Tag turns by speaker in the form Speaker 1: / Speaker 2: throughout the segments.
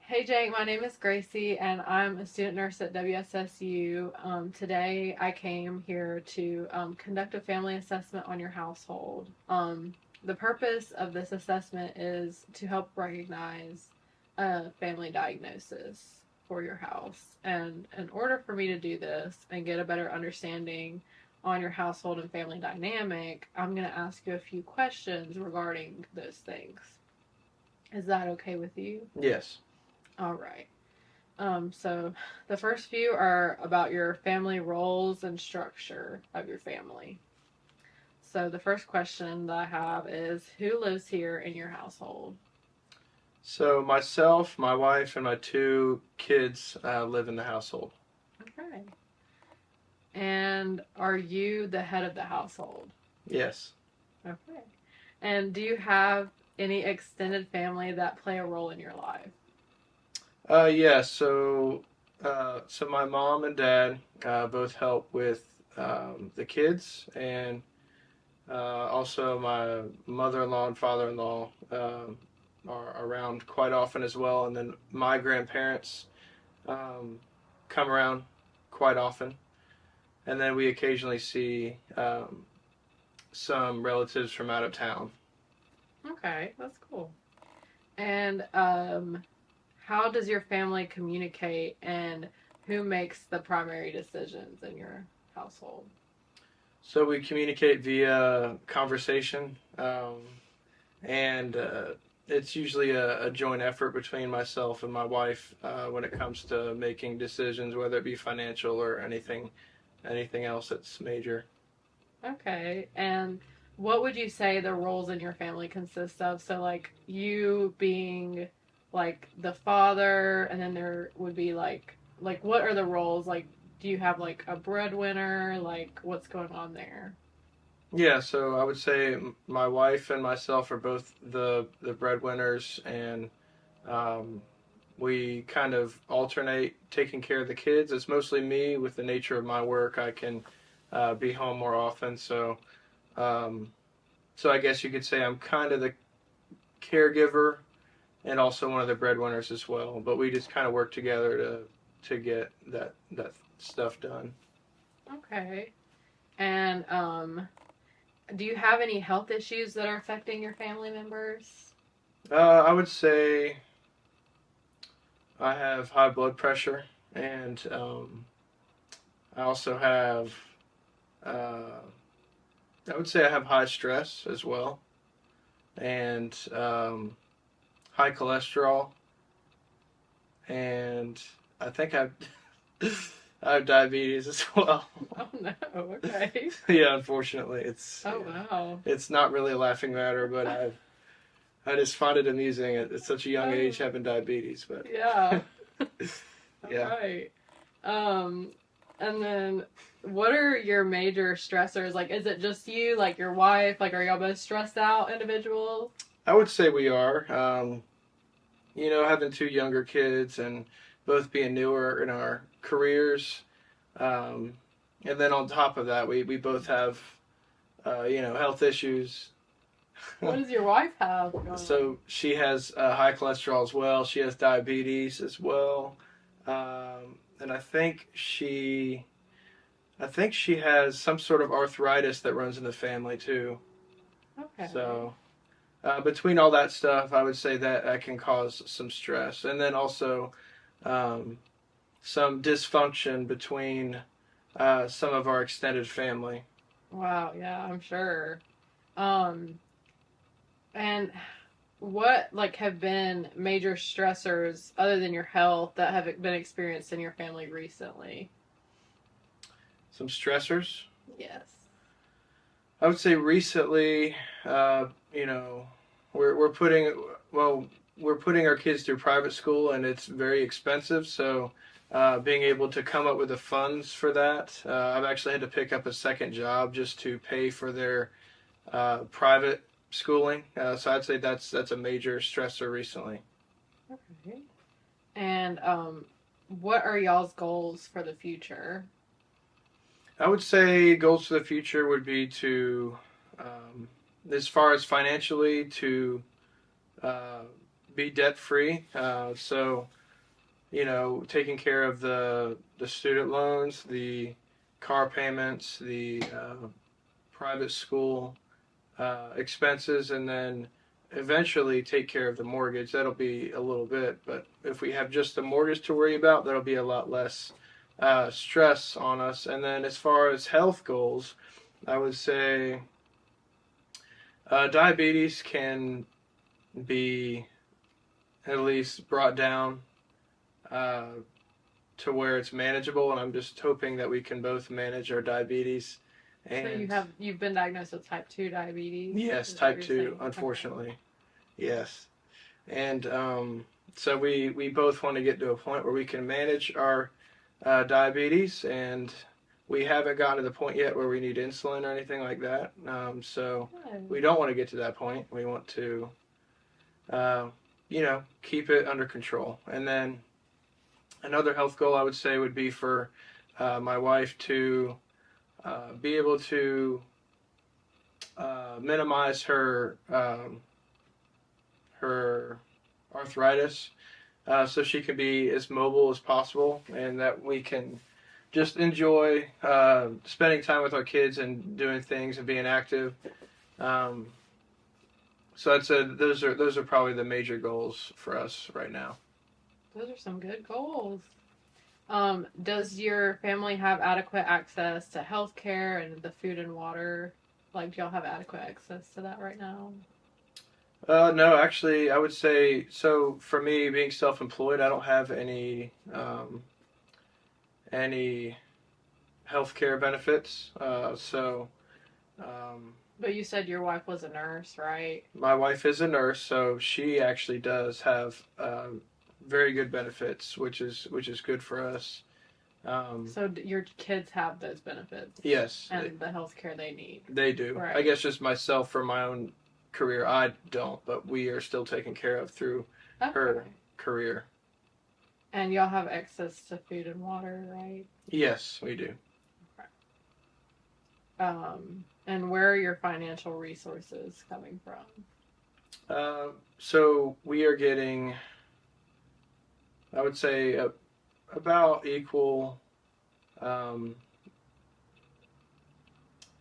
Speaker 1: Hey Jake, my name is Gracie and I'm a student nurse at WSSU. Today I came here to conduct a family assessment on your household. The purpose of this assessment is to help recognize a family diagnosis for your house. And in order for me to do this and get a better understanding on your household and family dynamic, I'm going to ask you a few questions regarding those things. Is that okay with you?
Speaker 2: Yes.
Speaker 1: All right. So the first few are about your family roles and structure of your family. So the first question that I have is who lives here in your household?
Speaker 2: So myself, my wife, and my two kids live in the household.
Speaker 1: Okay. And are you the head of the household?
Speaker 2: Yes.
Speaker 1: Okay. And do you have any extended family that play a role in your life?
Speaker 2: Yeah. So my mom and dad both help with the kids, and also my mother-in-law and father-in-law are around quite often as well. And then my grandparents um, come around quite often, and then we occasionally see some relatives from out of town.
Speaker 1: Okay, that's cool. And how does your family communicate and who makes the primary decisions in your household?
Speaker 2: So we communicate via conversation, and it's usually a joint effort between myself and my wife when it comes to making decisions, whether it be financial or anything else that's major.
Speaker 1: Okay. And what would you say the roles in your family consist of? So, like, you being like the father, and then there would be like, what are the roles? Like, do you have like a breadwinner? Like, what's going on there?
Speaker 2: Yeah, so I would say my wife and myself are both the breadwinners, and um, we kind of alternate taking care of the kids. It's mostly me with the nature of my work. I can be home more often, um, so I guess you could say I'm kind of the caregiver and also one of the breadwinners as well. But we just kind of work together to get that stuff done.
Speaker 1: Okay. And do you have any health issues that are affecting your family members?
Speaker 2: I would say I have high blood pressure, and I also have uh, I would say I have high stress as well, and high cholesterol, and I think I have diabetes as well.
Speaker 1: Oh no. Okay.
Speaker 2: Yeah, unfortunately,
Speaker 1: Oh wow.
Speaker 2: it's not really a laughing matter, but I just find it amusing at such a young age
Speaker 1: Oh
Speaker 2: having diabetes. But
Speaker 1: yeah. All
Speaker 2: yeah,
Speaker 1: right. Um, and then what are your major stressors? Like, is it just you, like your wife? Like, are y'all both stressed out individuals?
Speaker 2: I would say we are. Having two younger kids and both being newer in our careers, um, and then on top of that, we both have health issues.
Speaker 1: What does your wife have going on?
Speaker 2: So she has high cholesterol as well. She has diabetes as well, and I think she has some sort of arthritis that runs in the family too.
Speaker 1: Okay.
Speaker 2: So between all that stuff, I would say that can cause some stress, and then also um, some dysfunction between some of our extended family.
Speaker 1: Wow. Yeah, I'm sure. Um, and what like have been major stressors other than your health that have been experienced in your family recently?
Speaker 2: Some stressors.
Speaker 1: Yes.
Speaker 2: I would say recently, uh, you know, we're putting well, we're putting our kids through private school, and it's very expensive. So, being able to come up with the funds for that, I've actually had to pick up a second job just to pay for their private schooling. So I'd say that's a major stressor recently.
Speaker 1: Okay. And what are y'all's goals for the future?
Speaker 2: I would say goals for the future would be um, as far as financially, to uh, be debt free. So taking care of the student loans, the car payments, the private school expenses, and then eventually take care of the mortgage. That'll be a little bit, but if we have just the mortgage to worry about, that'll be a lot less stress on us. And then as far as health goals, I would say diabetes can be at least brought down uh, to where it's manageable, and I'm just hoping that we can both manage our diabetes. And
Speaker 1: So you've been diagnosed with type 2 diabetes?
Speaker 2: yes,
Speaker 1: Is that
Speaker 2: type
Speaker 1: what you're
Speaker 2: 2,
Speaker 1: saying?
Speaker 2: unfortunately. Yes. And so we both want to get to a point where we can manage our diabetes, and we haven't gotten to the point yet where we need insulin or anything like that. So
Speaker 1: Okay.
Speaker 2: we don't want to get to that point. We want to, keep it under control. And then another health goal I would say would be for my wife to be able to minimize her arthritis, so she can be as mobile as possible, and that we can just enjoy spending time with our kids and doing things and being active. Um, so I'd say those are probably the major goals for us right now.
Speaker 1: Those are some good goals. Does your family have adequate access to health care and the food and water? Like, do y'all have adequate access to that right now?
Speaker 2: No, actually, I would say so. For me, being self-employed, I don't have any healthcare benefits.
Speaker 1: But you said your wife was a nurse, right?
Speaker 2: My wife is a nurse, so she actually does have very good benefits, which is good for us.
Speaker 1: So your kids have those benefits
Speaker 2: Yes,
Speaker 1: and the health care they need.
Speaker 2: they do.
Speaker 1: Right.
Speaker 2: I guess just myself for my own career, I don't, but we are still taken care of through her
Speaker 1: Okay.
Speaker 2: career.
Speaker 1: And y'all have access to food and water, right?
Speaker 2: Yes, we do.
Speaker 1: And where are your financial resources coming from?
Speaker 2: So we are getting, I would say, about equal, um,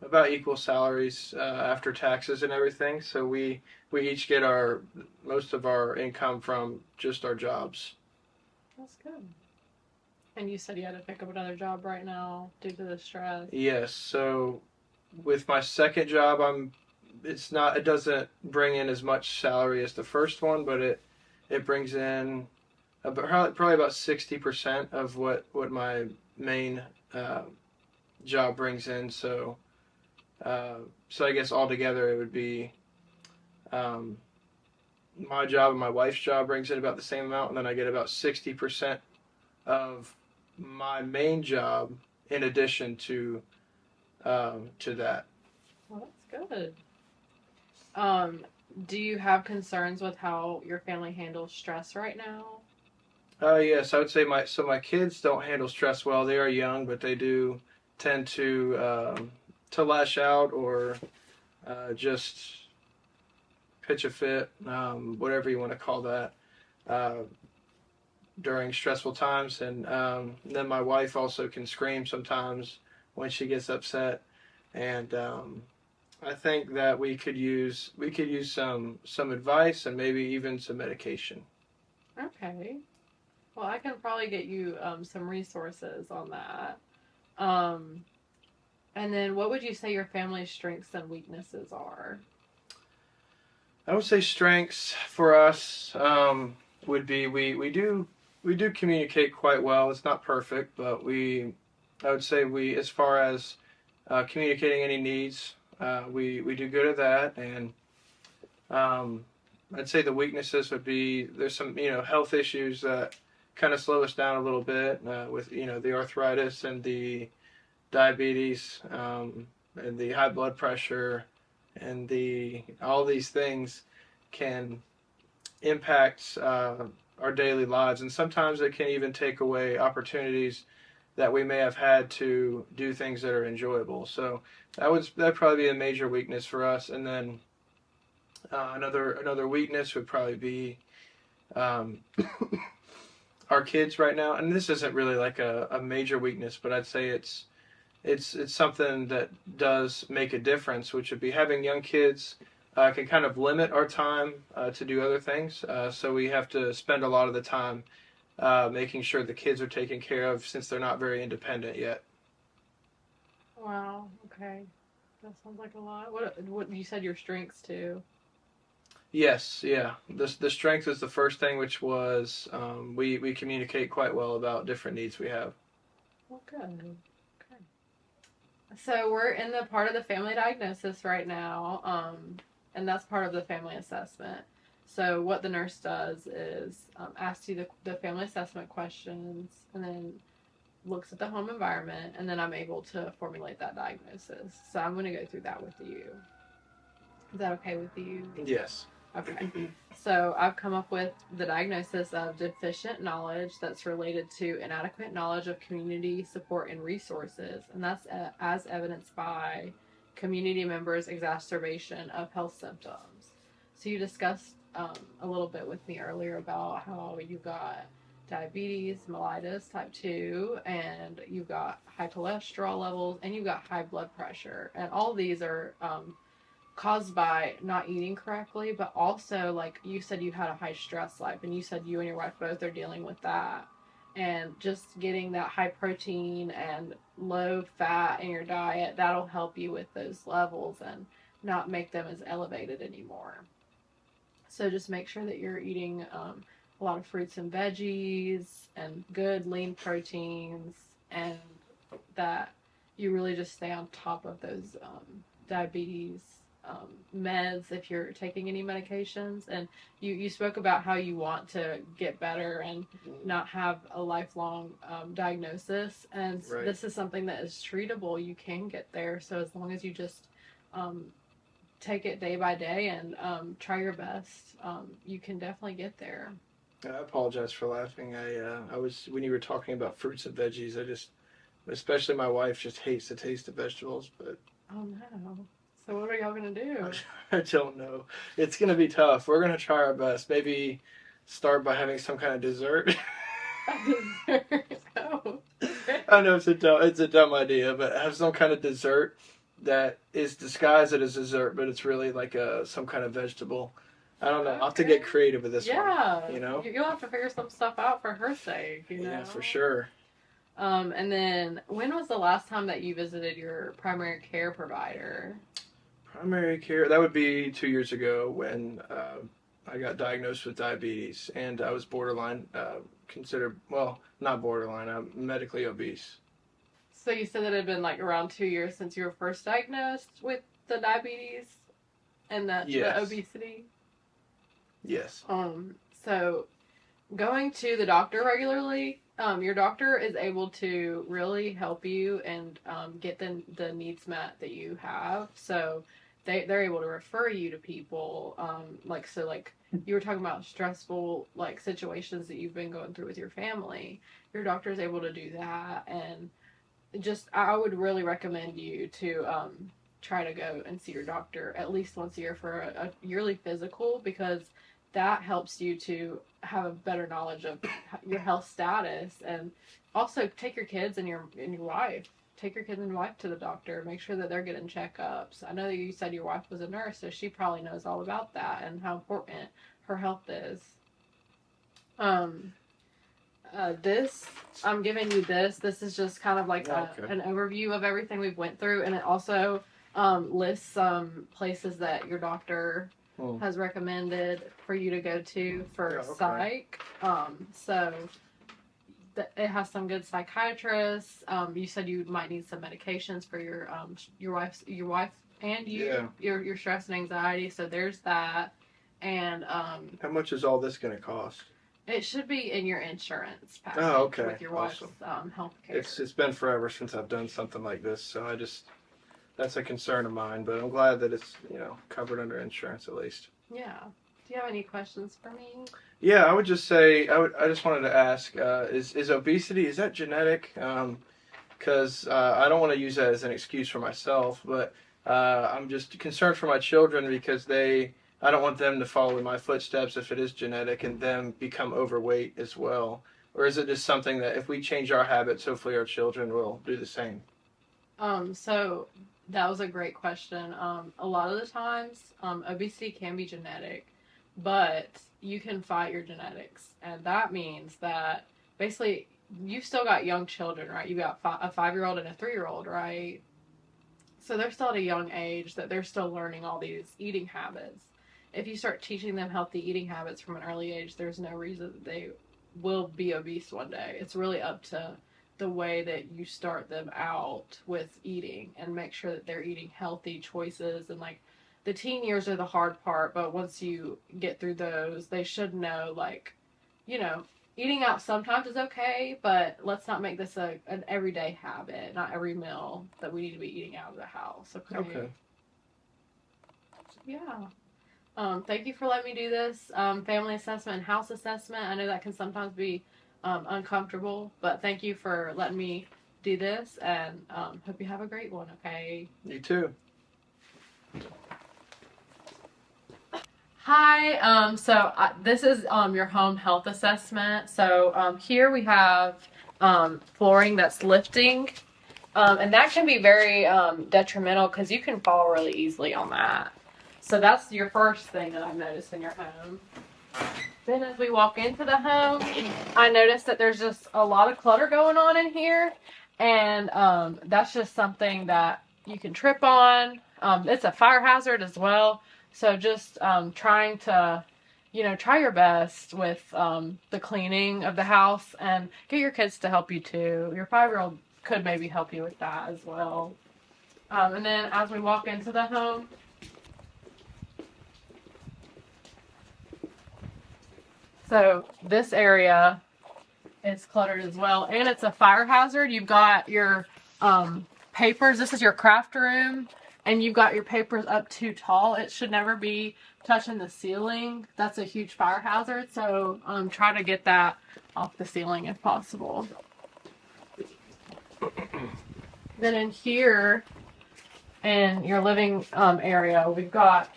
Speaker 2: about equal salaries after taxes and everything. So we each get our most of our income from just our jobs.
Speaker 1: That's good. And you said you had to pick up another job right now due to the stress.
Speaker 2: Yes. So with my second job, it doesn't bring in as much salary as the first one, but it brings in probably about 60% of what my main job brings in. So I guess altogether it would be my job and my wife's job brings in about the same amount, and then I get about 60% of my main job in addition to that.
Speaker 1: Well, that's good. Do you have concerns with how your family handles stress right now?
Speaker 2: Yes, I would say my kids don't handle stress well. They are young, but they do tend to lash out or just pitch a fit, whatever you want to call that, during stressful times. And then my wife also can scream sometimes when she gets upset, and I think that we could use some advice and maybe even some medication.
Speaker 1: Okay. Well, I can probably get you some resources on that. Um, and then what would you say your family's strengths and weaknesses are?
Speaker 2: I would say strengths for us would be we do communicate quite well. It's not perfect, but I would say we as far as communicating any needs, we do good at that. And I'd say the weaknesses would be there's some health issues that kind of slow us down a little bit with the arthritis and the diabetes, and the high blood pressure, and all these things can impact our daily lives, and sometimes it can even take away opportunities that we may have had to do things that are enjoyable. So that'd probably be a major weakness for us. And then another weakness would probably be Um, our kids right now, and this isn't really like a major weakness, but I'd say it's something that does make a difference, which would be having young kids can kind of limit our time to do other things. So we have to spend a lot of the time making sure the kids are taken care of since they're not very independent yet.
Speaker 1: Wow. Okay. That sounds like a lot. What you said your strengths too.
Speaker 2: Yes, yeah. The strength is the first thing, which was we communicate quite well about different needs we have.
Speaker 1: Well, good. Okay. So we're in the part of the family diagnosis right now, and that's part of the family assessment. So what the nurse does is asks you the family assessment questions, and then looks at the home environment, and then I'm able to formulate that diagnosis. So I'm going to go through that with you. Is that okay with you?
Speaker 2: Yes.
Speaker 1: Okay. So I've come up with the diagnosis of deficient knowledge that's related to inadequate knowledge of community support and resources, and that's as evidenced by community members' exacerbation of health symptoms. So you discussed a little bit with me earlier about how you got diabetes, mellitus type 2, and you've got high cholesterol levels, and you've got high blood pressure, and all these are caused by not eating correctly, but also, like you said, you had a high stress life, and you said you and your wife both are dealing with that. And just getting that high protein and low fat in your diet, that'll help you with those levels and not make them as elevated anymore. So just make sure that you're eating a lot of fruits and veggies and good lean proteins, and that you really just stay on top of those diabetes meds if you're taking any medications. And you spoke about how you want to get better and not have a lifelong diagnosis, and
Speaker 2: Right.
Speaker 1: this is something that is treatable. You can get there, so as long as you just take it day by day and try your best, you can definitely get there.
Speaker 2: I apologize for laughing. I was when you were talking about fruits and veggies. Especially my wife, just hates the taste of vegetables. But
Speaker 1: Oh no. So what are y'all gonna do?
Speaker 2: I don't know. It's gonna be tough. We're gonna try our best. Maybe start by having some kind of dessert.
Speaker 1: Oh.
Speaker 2: I know it's a dumb idea, but have some kind of dessert that is disguised as dessert, but it's really like some kind of vegetable. I don't know. I'll have to get creative with this one.
Speaker 1: Yeah.
Speaker 2: You know?
Speaker 1: You'll have to figure some stuff out for her sake, you know?
Speaker 2: Yeah, for sure.
Speaker 1: And then when was the last time that you visited your primary care provider?
Speaker 2: Primary care, that would be 2 years ago when I got diagnosed with diabetes, and I was borderline, considered, well, not borderline, I'm medically obese.
Speaker 1: So you said that it had been like around 2 years since you were first diagnosed with the diabetes and the
Speaker 2: Yes.
Speaker 1: obesity?
Speaker 2: Yes.
Speaker 1: So going to the doctor regularly, your doctor is able to really help you and get the needs met that you have. So they're able to refer you to people, like you were talking about stressful like situations that you've been going through with your family. Your doctor is able to do that, and just I would really recommend you to try to go and see your doctor at least once a year for a yearly physical, because that helps you to have a better knowledge of your health status. And also take your kids and your wife. Take your kids and your wife to the doctor. Make sure that they're getting checkups. I know that you said your wife was a nurse, so she probably knows all about that and how important her health is. This, I'm giving you this. This is just kind of like an overview of everything we've went through, and it also lists some places that your doctor has recommended for you to go to for psych. So it has some good psychiatrists. You said you might need some medications for your wife and you,
Speaker 2: Yeah.
Speaker 1: your stress and anxiety. So there's that. And
Speaker 2: How much is all this going to cost?
Speaker 1: it should be in your insurance package with your wife's health care.
Speaker 2: It's been forever since I've done something like this, so that's a concern of mine, but I'm glad that it's, covered under insurance at least.
Speaker 1: Yeah. Do you have any questions for me?
Speaker 2: Yeah, I would just say, I just wanted to ask, is obesity, is that genetic? Because I don't want to use that as an excuse for myself, but I'm just concerned for my children because they I don't want them to follow in my footsteps if it is genetic and them become overweight as well. Or is it just something that if we change our habits, hopefully our children will do the same?
Speaker 1: So that was a great question. A lot of the times, obesity can be genetic, but you can fight your genetics, and that means that basically you've still got young children, right? You got a 5-year-old and a 3-year-old, right? So they're still at a young age that they're still learning all these eating habits. If you start teaching them healthy eating habits from an early age, there's no reason that they will be obese one day. It's really up to the way that you start them out with eating and make sure that they're eating healthy choices. And like the teen years are the hard part, but once you get through those, they should know, like, you know, eating out sometimes is okay, but let's not make this an everyday habit. Not every meal that we need to be eating out of the house. Okay.
Speaker 2: Okay.
Speaker 1: Yeah. Thank you for letting me do this family assessment and house assessment. I know that can sometimes be uncomfortable, but thank you for letting me do this, and hope you have a great one, okay?
Speaker 2: You too.
Speaker 1: Hi, this is your home health assessment. So here we have flooring that's lifting, and that can be very detrimental because you can fall really easily on that. So that's your first thing that I've noticed in your home. Then as we walk into the home, I noticed that there's just a lot of clutter going on in here, and that's just something that you can trip on. It's a fire hazard as well, so just trying to, try your best with the cleaning of the house, and get your kids to help you too. Your 5-year-old could maybe help you with that as well. And then as we walk into the home, so this area is cluttered as well, and it's a fire hazard. You've got your papers. This is your craft room, and you've got your papers up too tall. It should never be touching the ceiling. That's a huge fire hazard, so try to get that off the ceiling if possible. Then in here, in your living area, we've got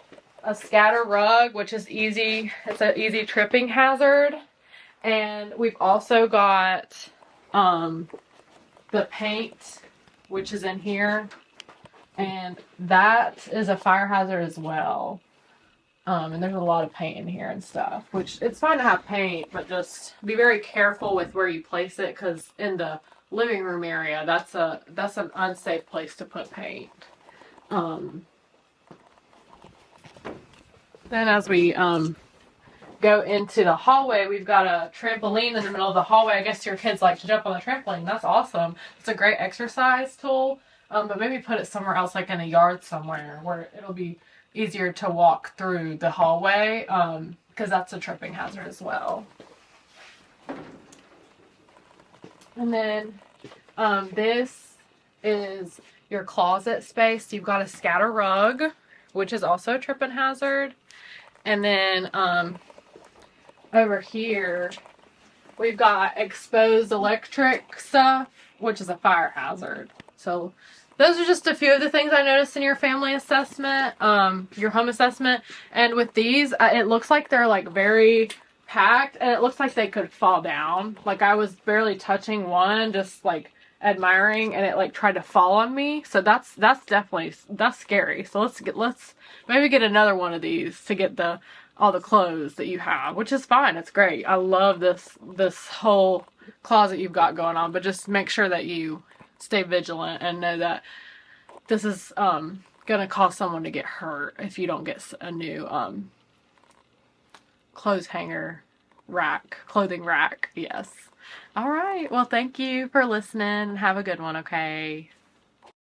Speaker 1: a scatter rug, which is easy. It's an easy tripping hazard. And we've also got the paint, which is in here. And that is a fire hazard as well. And there's a lot of paint in here and stuff, which it's fine to have paint, but just be very careful with where you place it, because in the living room area, that's an unsafe place to put paint. Then as we go into the hallway, we've got a trampoline in the middle of the hallway. I guess your kids like to jump on the trampoline. That's awesome. It's a great exercise tool, but maybe put it somewhere else, like in a yard somewhere where it'll be easier to walk through the hallway, because that's a tripping hazard as well. And then this is your closet space. You've got a scatter rug, which is also a tripping hazard. And then over here, we've got exposed electric stuff, which is a fire hazard. So those are just a few of the things I noticed in your family assessment, your home assessment. And with these, it looks like they're like very packed, and it looks like they could fall down. Like I was barely touching one, just like admiring, and it like tried to fall on me. So that's definitely, that's scary. So let's maybe get another one of these to get all the clothes that you have, which is fine. It's great. I love this whole closet you've got going on, but just make sure that you stay vigilant and know that this is gonna cause someone to get hurt if you don't get a new clothing rack. Yes. All right. Well, thank you for listening. Have a good one. Okay.